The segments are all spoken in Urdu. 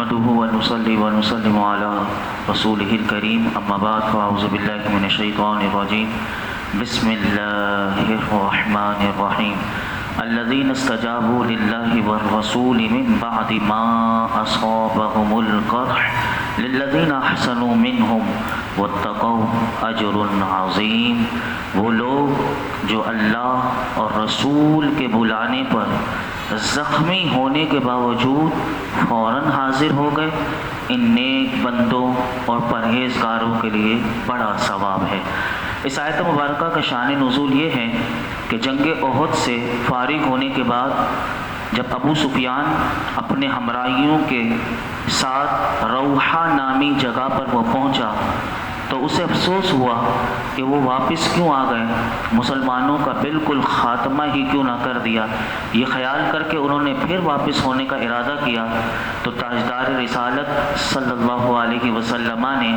نحمده ونصلي ونسلم على رسوله الكريم اما بعد فاعوذ بالله من الشيطان الرجيم بسم الله الرحمن الرحيم الذين استجابوا لله والرسول من بعد ما أصابهم القرح للذين احسنوا منهم واتقوا اجر عظیم. وہ لوگ جو اللہ اور رسول کے بلانے پر زخمی ہونے کے باوجود فوراً حاضر ہو گئے، ان نیک بندوں اور پرہیزگاروں کے لیے بڑا ثواب ہے. اس آیت مبارکہ کا شان نزول یہ ہے کہ جنگ احد سے فارغ ہونے کے بعد جب ابو سفیان اپنے ہمراہیوں کے ساتھ روحہ نامی جگہ پر وہ پہنچا تو اسے افسوس ہوا کہ وہ واپس کیوں آ گئے، مسلمانوں کا بالکل خاتمہ ہی کیوں نہ کر دیا. یہ خیال کر کے انہوں نے پھر واپس ہونے کا ارادہ کیا تو تاجدار رسالت صلی اللہ علیہ وسلم نے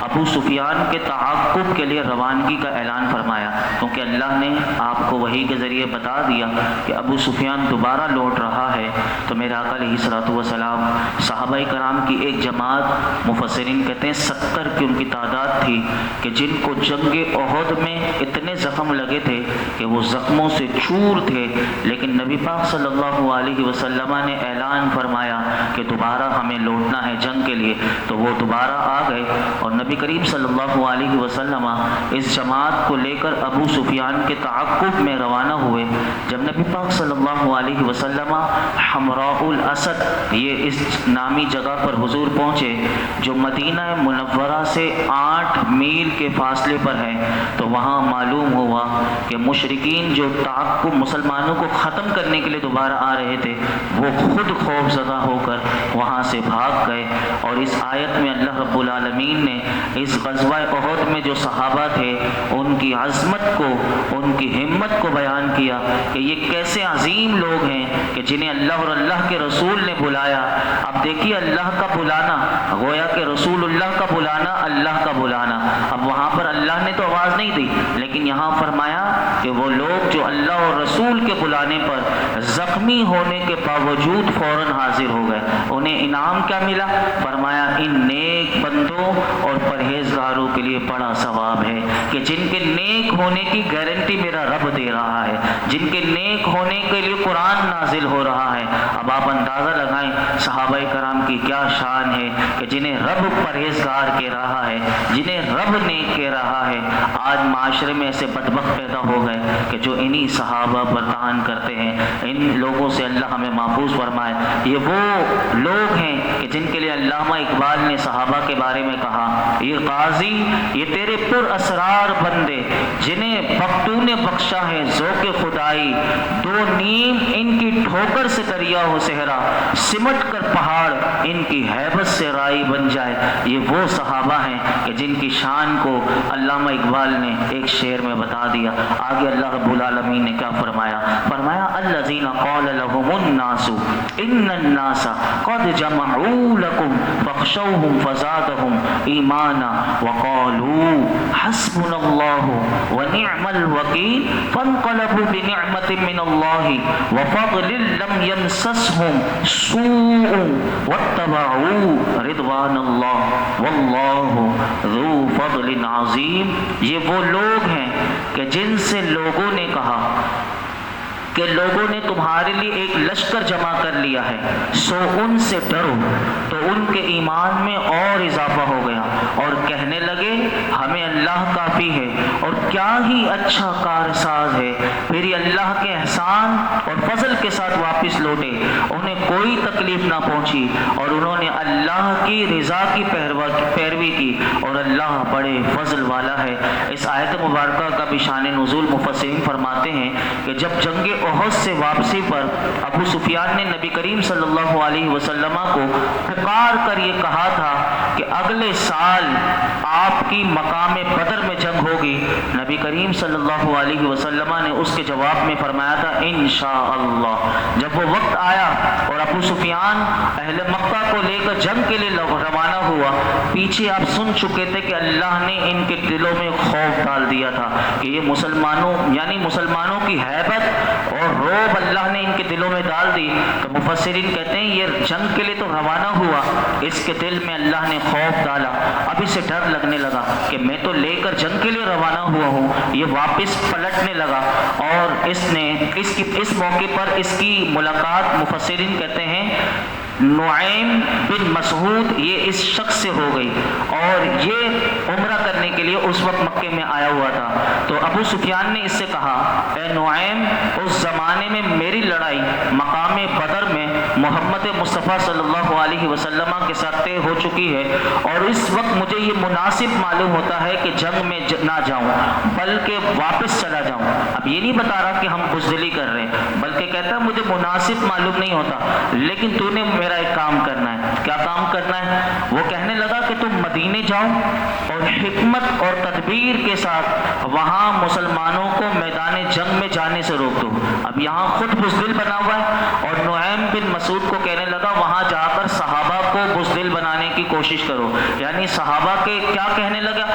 ابو سفیان کے تعاقب کے لیے روانگی کا اعلان فرمایا، کیونکہ اللہ نے آپ کو وحی کے ذریعے بتا دیا کہ ابو سفیان دوبارہ لوٹ رہا ہے. تو میرے آقا علیہ الصلوۃ والسلام صحابہ کرام کی ایک جماعت، مفسرین کہتے ہیں 70 کی ان کی تعداد تھی، کہ جن کو جنگ احد میں اتنے زخم لگے تھے کہ وہ زخموں سے چور تھے، لیکن نبی پاک صلی اللہ علیہ وسلم نے اعلان فرمایا کہ دوبارہ ہمیں لوٹنا ہے جنگ کے لیے. تو وہ دوبارہ آ گئے اور نبی کریم صلی اللہ علیہ وسلم اس جماعت کو لے کر ابو سفیان کے تعاقب میں روانہ ہوئے. جب نبی پاک صلی اللہ علیہ وسلم حمراء الاسد یہ اس نامی جگہ پر حضور پہنچے جو مدینہ منورہ سے 8 میل کے فاصلے پر ہے، تو وہاں معلوم ہوا کہ مشرکین جو تعاقب مسلمانوں کو ختم کرنے کے لیے دوبارہ آ رہے تھے وہ خود خوف زدہ ہو کر وہاں سے بھاگ گئے. اور اس آیت میں اللہ رب العالمین نے اس غزوہ احد میں جو صحابہ تھے ان کی عظمت کو، ان کی ہمت کو بیان کیا کہ یہ کیسے عظیم لوگ ہیں کہ جنہیں اللہ اور اللہ کے رسول نے بلایا. اب دیکھیے اللہ کا بلانا، گویا کہ رسول اللہ کا بلانا، اللہ کا بلانا. اب وہاں پر اللہ نے تو آواز نہیں دی، لیکن یہاں فرمایا کہ وہ لوگ جو اللہ اور رسول کے بلانے پر زخمی ہونے کے باوجود فوراً حاضر ہو گئے، انہیں انعام کیا ملا؟ فرمایا ان نیک بندوں اور پرہیزگاروں کے لیے بڑا ثواب ہے کہ جن کے نیک ہونے کی گارنٹی میرا رب دے رہا ہے، جن کے نیک ہونے کے لیے قرآن نازل ہو رہا ہے. اب آپ اندازہ لگائیں صحابہ کرام کی کیا شان ہے کہ جنہیں رب پرہیزگار کہہ رہا ہے، جنہیں رب نیک کہہ رہا ہے. آج معاشرے میں ایسے بدبخت پیدا ہو گئے کہ جو انہی صحابہ پر طعن کرتے ہیں. ان لوگوں سے اللہ ہمیں محفوظ فرمائے. یہ وہ لوگ ہیں کہ جن کے لیے علامہ اقبال نے صحابہ کے بارے میں کہا، یہ غازی یہ تیرے پر اسرار بندے جنہیں بختوں نے بخشا ہے ذوق خدائی، دو نیم ان کی ٹھوکر سے دریا ہو صحرا، سمٹ کر پہاڑ ان کی ہیبت سے رائی بن جائے. یہ وہ صحابہ ہیں کہ جن کی شان کو علامہ اقبال نے ایک شعر میں بتا دیا. آگے اللہ رب العالمین نے کیا فرمایا؟ فرمایا الذین قال لهم الناس ان الناس قد جمعوا لكم فاخشوهم فزادهم ایمانا وقالوا حسبنا الله ونعم الوکیل فانقلبوا بنعمت من الله وفضل لم يمسسهم سوء واتبعوا رضوان الله والله ذو فضل عظیم. یہ وہ لوگ ہیں کہ جن سے لوگوں نے کہا کہ لوگوں نے تمہارے لیے ایک لشکر جمع کر لیا ہے سو ان سے ڈرو، تو ان کے ایمان میں اور اضافہ ہو گیا اور کہنے لگے ہمیں اللہ کافی ہے اور کیا ہی اچھا کارساز ہے. پھر یہ اللہ کے احسان اور فضل کے ساتھ واپس لوٹے، انہیں کوئی تکلیف نہ پہنچی اور انہوں نے اللہ کی رضا کی پیروی کی اور اللہ بڑے فضل والا ہے. اس آیت مبارکہ کا بھی شان نزول مفسرین فرماتے ہیں کہ جب جنگ احد سے واپسی پر ابو سفیان نے نبی کریم صلی اللہ علیہ وسلم کو پکار کر یہ کہا تھا کہ اگلے سال آپ کی مقام بدر میں جنگ ہوگی، نبی کریم صلی اللہ علیہ وسلم نے اس کے جواب میں فرمایا تھا انشاءاللہ. جب وہ وقت آیا اور ابو سفیان اہل مکہ کو لے کر جنگ کے لیے روانہ ہوا، پیچھے آپ سن چکے تھے کہ اللہ نے ان کے دلوں میں خوف ڈال دیا تھا کہ یہ مسلمانوں کی ہیبت اور رعب اللہ نے ان کے دلوں میں ڈال دی۔ تو مفسرین کہتے ہیں یہ جنگ کے لیے تو روانہ ہوا، اس کے دل میں اللہ نے خوف ڈالا، اب اسے ڈر لگنے لگا کہ میں تو لے کر جنگ کے لیے روانہ ہوا ہوں، یہ واپس پلٹنے لگا، اور اس موقع پر اس کی ملاقات مفسرین کہتے ہیں نعیم بن مسعود یہ اس شخص سے ہو گئی، اور یہ عمرہ کرنے کے لیے اس وقت مکے میں آیا ہوا تھا۔ تو ابو سفیان نے اس سے کہا، اے نعیم، اس زمانے میں میری لڑائی مقام بدر میں محمد مصطفیٰ صلی اللہ علیہ وسلم کے ساتھ طے ہو چکی ہے، اور اس وقت مجھے یہ مناسب معلوم ہوتا ہے کہ جنگ میں نہ جاؤں بلکہ واپس چلا جاؤں۔ اب یہ نہیں بتا رہا کہ ہم بزدلی کر رہے ہیں، بلکہ کہتا ہے مجھے مناسب معلوم نہیں ہوتا، لیکن تو نے میرا ایک کام کرنا ہے۔ کیا کام کرنا ہے؟ وہ کہنے لگا کہ تم مدینے جاؤ اور حکمت اور تدبیر کے ساتھ وہاں مسلمانوں کو میدان جنگ میں جانے سے روک دو۔ اب یہاں خود بزدل بنا ہوا ہے، اور نعیم بن مسعود کو کہنے لگا وہاں جا کر صحابہ کو بزدل بنانے کی کوشش کرو، یعنی صحابہ کے کیا کہنے لگا،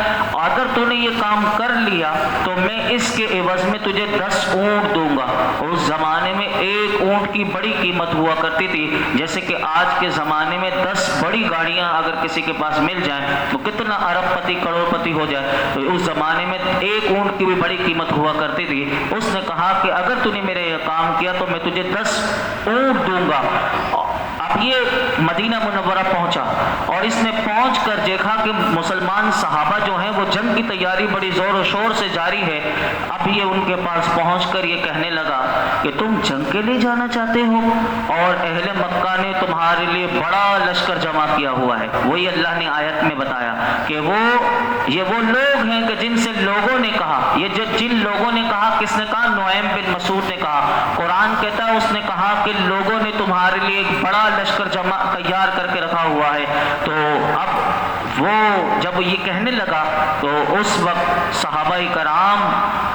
اگر تو نے یہ کام کر لیا تو میں اس کے عوض میں تجھے 10 اونٹ دوں گا۔ اس زمانے میں ایک اونٹ کی بڑی قیمت ہوا کرتی تھی، جیسے کہ آج کے زمانے میں 10 بڑی گاڑیاں اگر کسی کے پاس مل جائیں تو کتنا ارب پتی کروڑ پتی ہو جائے، تو اس زمانے میں ایک اونٹ کی بھی بڑی قیمت ہوا کرتی تھی۔ اس نے کہا کہ اگر تو نے میرے یہ کام کیا تو میں تجھے 10 اونٹ دوں گا۔ اب یہ مدینہ منورہ پہنچا، اور اس نے پہنچ کر دیکھا کہ مسلمان صحابہ جو ہیں وہ جنگ کی تیاری بڑی زور و شور سے جاری ہے۔ اب یہ ان کے پاس پہنچ کر یہ کہنے لگا کہ تم جنگ کے لیے جانا چاہتے ہو، اور اہل مکہ نے تمہارے لیے بڑا لشکر جمع کیا ہوا ہے۔ وہی اللہ نے آیت میں بتایا کہ یہ وہ لوگ ہیں کہ جن سے لوگوں نے کہا، جن لوگوں نے کہا، کس نے کہا؟ نعیم بن مسعود نے کہا۔ قرآن کہتا ہے اس نے کہا کہ لوگوں نے تمہارے لیے ایک بڑا لشکر جمع تیار کر کے رکھا ہوا ہے۔ تو اب وہ جب یہ کہنے لگا تو اس وقت صحابہ کرام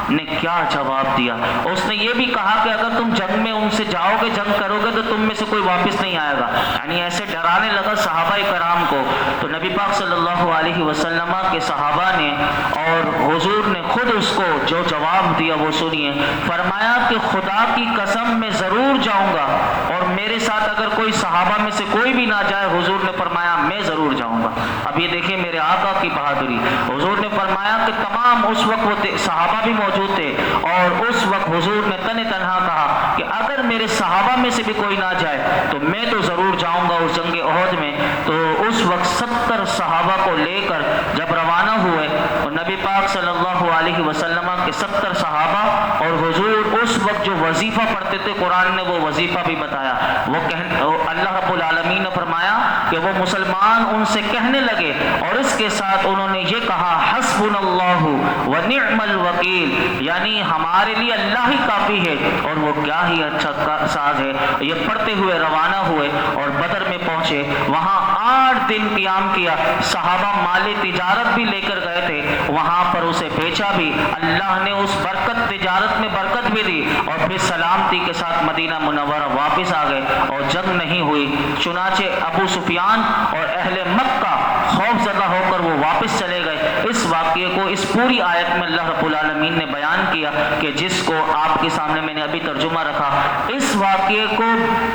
نے کیا جواب دیا؟ اس نے یہ بھی کہا کہ اگر تم جنگ میں ان سے جاؤ گے، جنگ کرو گے تو تم میں سے کوئی واپس نہیں آئے گا، یعنی ایسے ڈرانے لگا صحابہ کرام کو۔ تو نبی پاک صلی اللہ علیہ وسلم کے صحابہ نے اور حضور نے خود اس کو جو جواب دیا وہ سنیے۔ فرمایا کہ خدا کی قسم میں ضرور جاؤں گا، اور میرے ساتھ اگر کوئی صحابہ میں سے کوئی بھی نہ جائے، حضور نے فرمایا میں ضرور جاؤں گا۔ اب یہ دیکھیں میرے آقا کی بہادری، حضور نے فرمایا کہ تمام اس وقت وہ صحابہ بھی موجود تھے، اور اس وقت حضور نے تنہا کہا کہ اگر میرے صحابہ میں سے بھی کوئی نہ جائے تو میں تو ضرور جاؤں گا اس جنگ احد میں۔ تو اس وقت 70 صحابہ کو لے کر جب روانہ ہوئے، اور نبی پاک صلی اللہ علیہ وسلم کے 70 صحابہ، اور حضور اس وقت جو وظیفہ پڑھتے تھے قرآن نے وہ وظیفہ بھی بتایا۔ اللہ رب العالمین نے فرمایا کہ وہ مسلمان ان سے کہنے لگے، اور اس کے ساتھ انہوں نے یہ کہا حسبنا اللہ ونعم الوکیل، یعنی ہمارے لیے اللہ ہی کافی ہے اور وہ کیا ہی اچھا ساز ہے۔ یہ پڑھتے ہوئے روانہ ہوئے اور بدر میں پہنچے، وہاں 8 دن قیام کیا۔ صحابہ مال تجارت بھی لے کر گئے تھے، وہاں پر اسے بیچا بھی، اللہ نے اس برکت تجارت میں برکت بھی دی، اور پھر سلامتی کے ساتھ مدینہ منورہ واپس آ گئے، اور جنگ نہیں ہوئی۔ چنانچہ ابو سفیان اور اہل مکہ خوف زدہ ہو کر وہ واپس چلے گئے۔ اس واقعے کو اس پوری آیت میں اللہ رب العالمین نے بیان کیا کہ جس کو آپ کے سامنے میں نے ابھی ترجمہ رکھا۔ اس واقعے کو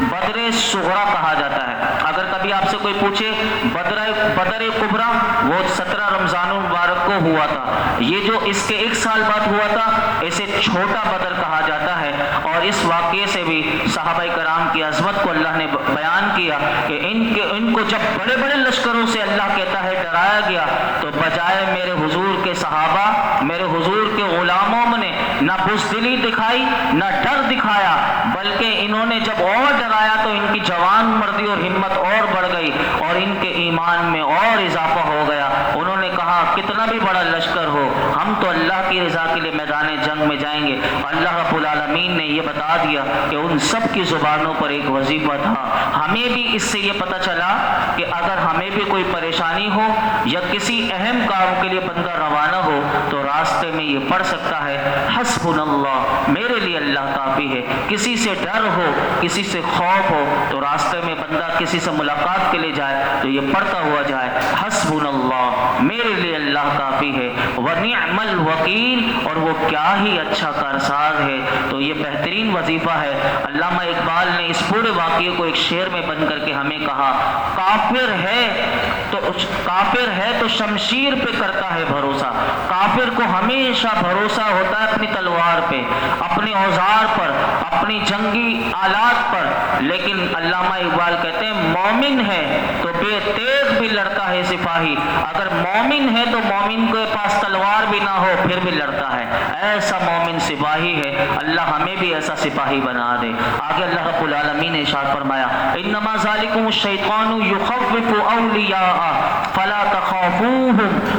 بدر صغریٰ کہا جاتا ہے۔ اگر کبھی آپ سے کوئی پوچھے بدر کبریٰ، وہ 17 رمضان المبارک کو ہوا تھا، یہ جو اس کے 1 سال بعد ہوا تھا اسے چھوٹا بدر کہا جاتا ہے۔ اور اس واقعے سے بھی صحابہ کرام کی عظمت کو اللہ نے بیان کیا کہ ان کو جب بڑے بڑے لشکروں سے اللہ کہتا ہے ڈرایا گیا، تو بجائے میرے حضور کے صحابہ، میرے حضور کے غلاموں نے نہ بزدلی دکھائی نہ ڈر دکھایا، بلکہ انہوں نے جب اور ڈرایا تو ان کی جوان مردی اور ہمت اور بڑھ گئی، اور ان کے ایمان میں اور اضافہ ہو گیا۔ انہوں نے کہا کتنا بھی بڑا لشکر ہو، ہم تو اللہ کی رضا کے لیے میدان جنگ میں جائیں گے۔ اللہ رب العالمین نے یہ بتا دیا کہ ان سب کی زبانوں پر ایک وظیفہ تھا۔ ہمیں بھی اس سے یہ پتہ چلا کہ اگر ہمیں بھی کوئی پریشانی ہو یا کسی اہم کام کے لیے بندہ روانہ ہو تو راستے میں یہ پڑھ سکتا ہے حسبنا اللہ، میرے لیے اللہ کافی ہے۔ کسی سے ڈر ہو، کسی سے خوف ہو تو راستے میں بندہ کسی سے ملاقات کے لیے جائے تو یہ پڑھتا ہوا جائے حسبنا اللہ، میرے لیے اللہ کافی ہے، ونعم الوکیل، اور وہ کیا ہی اچھا کارساز ہے۔ تو یہ بہترین وظیفہ ہے۔ علامہ اقبال نے اس پورے واقعے کو ایک شعر میں بن کر کے ہمیں کہا، کافر ہے تو شمشیر پہ کرتا ہے بھروسہ۔ کافر کو ہمیشہ بھروسہ ہوتا ہے اپنی تلوار پہ، اپنے اوزار پر، اپنی جنگی آلات پر، لیکن علامہ اقبال کہتے ہیں مومن ہے تو بے تیغ بھی لڑتا ہے سپاہی۔ اگر مومن ہے تو مومن کے پاس تلوار بھی نہ ہو پھر بھی لڑتا ہے، ایسا مومن سپاہی ہے۔ اللہ ہمیں بھی ایسا سپاہی بنا دے۔ آگے اللہ رب العالمین نے ارشاد فرمایا، انما ذالکم الشیطان یخوف اولیاء فلا تخافوهم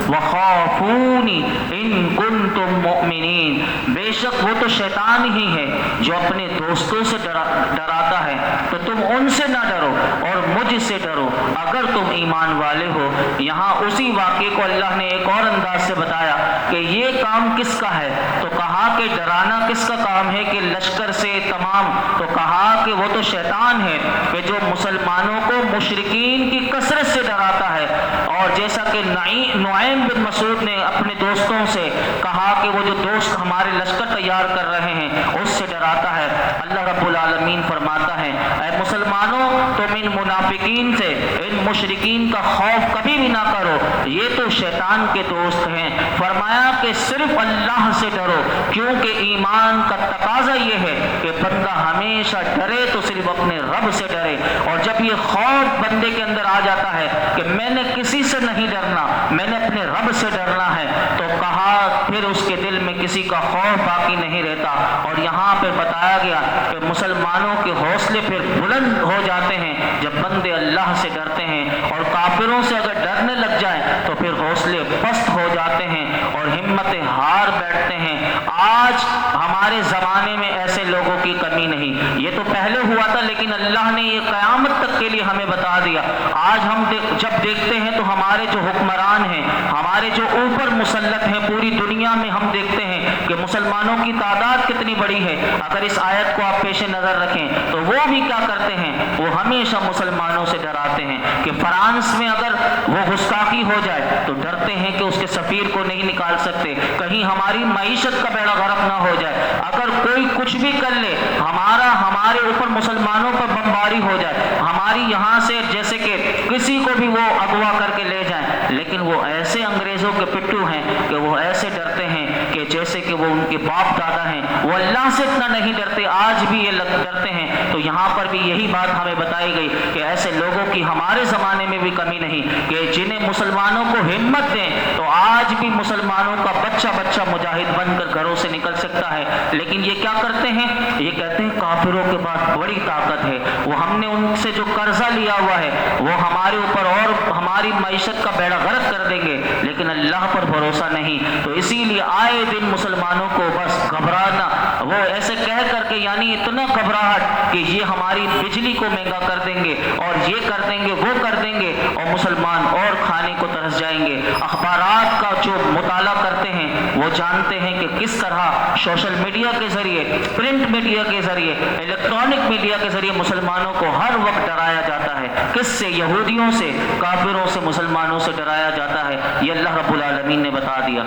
وخافونی ان کنتم مؤمنین۔ بے شک وہ تو شیطان ہی ہے جو اپنے دوستوں سے ڈراتا ہے، تو تم ان سے نہ ڈرو اور مجھ سے ڈرو اگر تم ایمان والے ہو۔ یہاں اسی واقعے کو اللہ نے ایک اور انداز سے بتایا کہ یہ کام کس کا ہے، تو کہا کہ ڈرانا کس کا کام ہے، کہ لشکر سے تمام، تو کہا کہ وہ تو شیطان ہے کہ جو مسلمانوں کو مشرکین کی کثرت سے ڈراتا ہے۔ اور جیسا کہ نعیم بن مسعود نے اپنے دوستوں سے کہا کہ وہ جو دوست ہمارے لشکر تیار کر رہے ہیں اس سے ڈراتا ہے، اللہ رب العالمین فرماتا ہے اے مسلمانوں تم ان منافقین سے، ان مشرکین کا خوف کبھی بھی نہ کرو، یہ تو شیطان کے دوست ہیں۔ فرمایا کہ صرف اللہ سے ڈرو، کیونکہ ایمان کا تقاضا یہ ہے کہ بندہ ہمیشہ ڈرے تو صرف اپنے رب سے ڈرے۔ اور جب یہ خوف بندے کے اندر آ جاتا ہے کہ میں نے کسی سے نہیں ڈرنا، میں نے اپنے رب سے ڈرنا ہے، تو کہا پھر اس کے دل میں کسی کا خوف باقی نہیں رہتا۔ اور یہاں پہ بتایا گیا کہ مسلمانوں کے حوصلے پھر بلند ہو جاتے ہیں جب بندے اللہ سے ڈرتے ہیں، اور کافروں سے اگر ڈرنے لگ جائیں تو پھر حوصلے پست ہو جاتے ہیں اور ہمتیں ہار بیٹھتے ہیں۔ آج ہمارے زمانے میں ایسے لوگوں کی کمی نہیں، یہ تو پہلے ہوا تھا لیکن اللہ نے یہ قیامت تک کے لیے ہمیں بتا دیا۔ آج ہم جب دیکھتے ہیں تو ہمارے جو حکمران ہیں، ہمارے جو اوپر مسلط ہیں پوری دنیا میں، ہم دیکھتے ہیں کہ مسلمانوں کی تعداد کتنی بڑی ہے۔ اگر اس آیت کو آپ پیش نظر رکھیں تو وہ بھی کیا کرتے ہیں، وہ ہمیشہ مسلمانوں سے ڈراتے ہیں کہ فرانس میں اگر وہ گستاخی ہو جائے تو ڈرتے ہیں کہ اس کے سفیر کو نہیں نکال سکتے، کہیں ہماری معیشت کا بیڑا غرق نہ ہو جائے، اگر کوئی کچھ بھی کر لے ہمارے اوپر مسلمانوں پر بمباری ہو جائے، ہماری یہاں سے جیسے کہ کسی کو بھی وہ اغوا کر کے لے جائیں، لیکن وہ ایسے انگریزوں کے پٹھو ہیں کہ وہ ایسے ڈرتے ہیں کہ جیسے کہ وہ ان کے باپ دادا ہیں، وہ اللہ سے اتنا نہیں ڈرتے، آج بھی یہ ڈرتے ہیں۔ تو یہاں پر بھی یہی بات ہمیں بتائی گئی کہ ایسے لوگوں کی ہمارے زمانے میں بھی کمی نہیں کہ جنہیں مسلمانوں کو ہمت دیں، تو آج بھی مسلمانوں کا بچہ مجاہد بن کر گھروں سے نکل سکتا ہے، لیکن یہ کیا کرتے ہیں، یہ کہتے ہیں کافروں کے پاس بڑی طاقت ہے، وہ ہم نے ان سے جو قرضہ لیا ہوا ہے وہ ہمارے اوپر اور ہماری معیشت کا بیڑا غرق کر دیں گے، لیکن اللہ پر بھروسہ نہیں۔ تو اسی لیے آئے دن مسلمانوں کو بس گھبرانا، وہ ایسے کہہ کر کے یعنی اتنا گھبراہٹ کہ یہ ہماری بجلی کو مہنگا کر دیں گے اور یہ کر دیں گے وہ کر دیں گے، اور مسلمان اور کھانے کو ترس جائیں گے۔ اخبارات کا جو مطالعہ کرتے ہیں وہ جانتے ہیں کہ کس طرح سوشل میڈیا کے ذریعے، پرنٹ میڈیا کے ذریعے، الیکٹرانک میڈیا کے ذریعے مسلمانوں کو ہر وقت ڈرایا جاتا ہے۔ کس سے؟ یہودیوں سے، کافروں سے، مسلمانوں سے ڈرایا جاتا ہے۔ یہ اللہ رب العالمین نے بتا دیا۔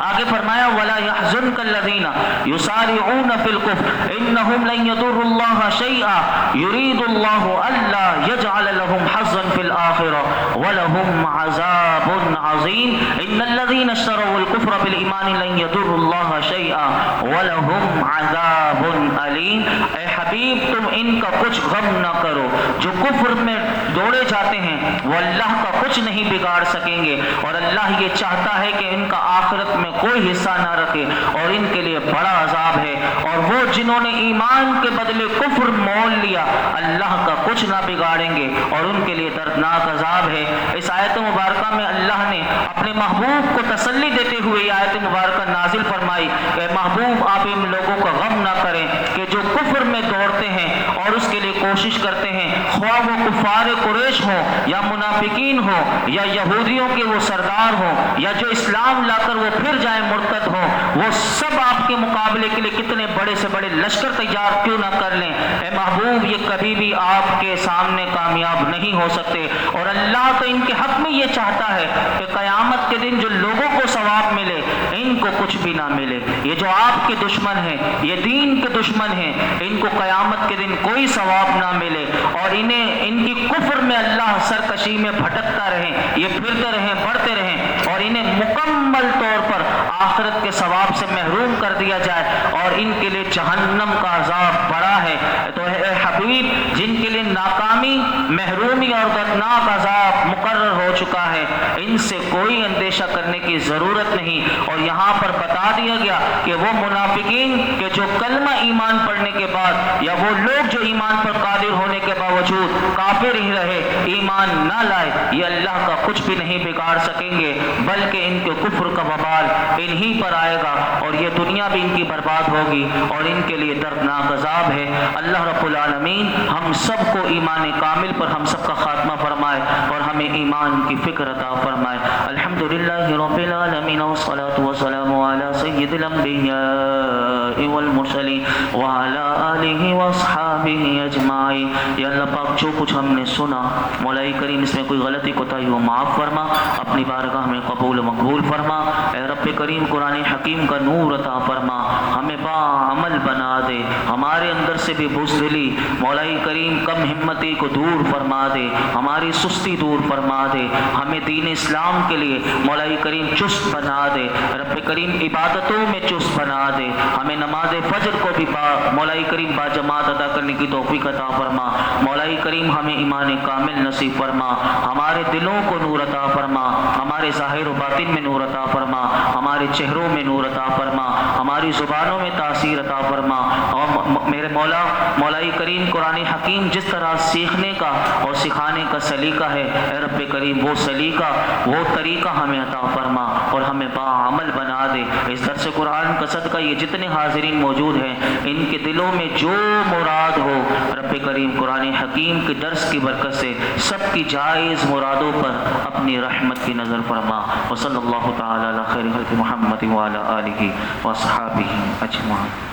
آگے فرمایا وَلَا يَحْزُنْكَ الَّذِينَ يُسَارِعُونَ فِي الْكُفْرِ إِنَّهُمْ لَن يَضُرُّوا اللَّهَ شَيْئًا يُرِيدُ اللَّهُ أَلَّا يَجْعَلَ لَهُمْ حَظًّا فِي الْآخِرَةِ وَلَهُمْ عَذَابٌ عَظِيمٌ إِنَّ الَّذِينَ اشْتَرَوُا الْكُفْرَ بِالْإِيمَانِ لَن يَضُرُّوا اللَّهَ شَيْئًا وَلَهُمْ عَذَابٌ أَلِيمٌ۔ اے حبیب تم ان کا کچھ غم نہ کرو، جو کفر میں دوڑے جاتے ہیں وہ اللہ کا کچھ نہیں بگاڑ سکیں گے، اور اللہ یہ چاہتا ہے کہ ان کا آخرت میں کوئی حصہ نہ رکھے، اور ان کے لیے بڑا عذاب ہے۔ اور وہ جنہوں نے ایمان کے بدلے کفر مول لیا اللہ کا کچھ نہ بگاڑیں گے، اور ان کے لیے دردناک عذاب ہے۔ اس آیت مبارکہ میں اللہ نے اپنے محبوب کو تسلی دیتے ہوئے یہ آیت مبارکہ نازل فرمائی کہ محبوب آپ ان لوگوں کا غم نہ کریں کہ جو کفر میں دوڑتے ہیں اور اس کے لیے کوشش کرتے ہیں، خواہ وہ کفار قریش ہوں یا منافقین ہوں یا یہودیوں کے وہ سردار ہوں یا جو اسلام لا کر وہ پھر جائیں مرتد ہوں، وہ سب آپ کے مقابلے کے لیے کتنے بڑے سے بڑے لشکر تیار کیوں نہ کر لیں، اے محبوب یہ کبھی بھی آپ کے سامنے کامیاب نہیں ہو سکتے۔ اور اللہ تو ان کے حق میں یہ چاہتا ہے کہ قیامت کے دن جو لوگوں کو ثواب ملے ان کو کچھ بھی نہ ملے۔ یہ جو آپ کے دشمن ہیں، یہ دین کے دشمن ہیں، ان کو قیامت کے دن کوئی ثواب نہ ملے اور انہیں ان کی کفر میں اللہ سرکشی میں بھٹکتا رہیں، یہ پھرتے رہیں، بڑھتے رہیں اور انہیں مکمل طور پر آخرت کے ثواب سے محروم کر دیا جائے اور ان کے لیے جہنم کا عذاب بڑا ہے۔ تو اے حبیب، جن کے لیے ناکامی، محرومی اور دردناک عذاب مقرر ہو چکا ہے، ان سے کوئی اندیشہ کرنے کی ضرورت نہیں۔ اور یہاں پر بتا دیا گیا کہ وہ منافقین کہ جو کلمہ ایمان پڑھنے کے بعد یا وہ لوگ جو ایمان پر قادر ہونے کے باوجود کافر ہی رہے، ایمان نہ لائے، یہ اللہ کا کچھ بھی نہیں بگاڑ سکیں گے، بلکہ ان کے کفر کا وبال انہی پر آئے گا اور یہ دنیا بھی ان کی برباد ہوگی اور ان کے لیے دردناک عذاب ہے۔ اللہ رب العالمین ہم سب کو ایمان کامل پر ہم سب کا خاتمہ فرمائے اور ہمیں ایمان کی فکر عطا فرمائے۔ الحمدللہ رب العالمین والصلاة والسلام علی سید الانبیاء والمرسلین وعلی آلہ واصحابہ اجمعین۔ یا اللہ پاک جو کچھ ہم نے سنا، مولا کریم اس میں کوئی غلطی کوتاہی ہو معاف فرما، اپنی بارگاہ میں قبول و مقبول فرما۔ اے رب کریم قرآن حکیم کا نور عطا فرما، ہمیں با عمل بنا دے، ہمارے اندر سے بھی بزدلی مولا کریم کم ہمتی کو دور فرما دے، ہماری سستی دور فرما دے، ہمیں دین اسلام کے لیے مولا کریم چست بنا دے، رب کریم عبادتوں میں چست بنا دے، ہمیں نماز فجر کو بھی مولا کریم با جماعت ادا کرنے کی توفیق عطا فرما۔ مولا کریم ہمیں ایمان کامل نصیب فرما، ہمارے دلوں کو نور عطا فرما، ہمارے ظاہر و باطن میں نور عطا فرما، ہمارے چہروں میں نور عطا فرما، ہماری زبانوں میں تاثیر عطا فرما۔ اور میرے مولا کریم قرآن حکیم جس طرح سیکھنے کا اور سکھانے کا سلیقہ ہے، اے رب کریم وہ سلیقہ، وہ طریقہ ہمیں عطا فرما اور ہمیں با عمل بنا دے۔ اس درس قرآن کا صدقہ یہ جتنے حاضرین موجود ہیں ان کے دلوں میں جو مراد ہو، رب کریم قرآن حکیم کے درس کی برکت سے سب کی جائز مرادوں پر اپنی رحمت کی نظر فرما۔ وصلی اللہ تعالی علی خیر خلق محمد وعلی آلہ وصحابہ اجمعین۔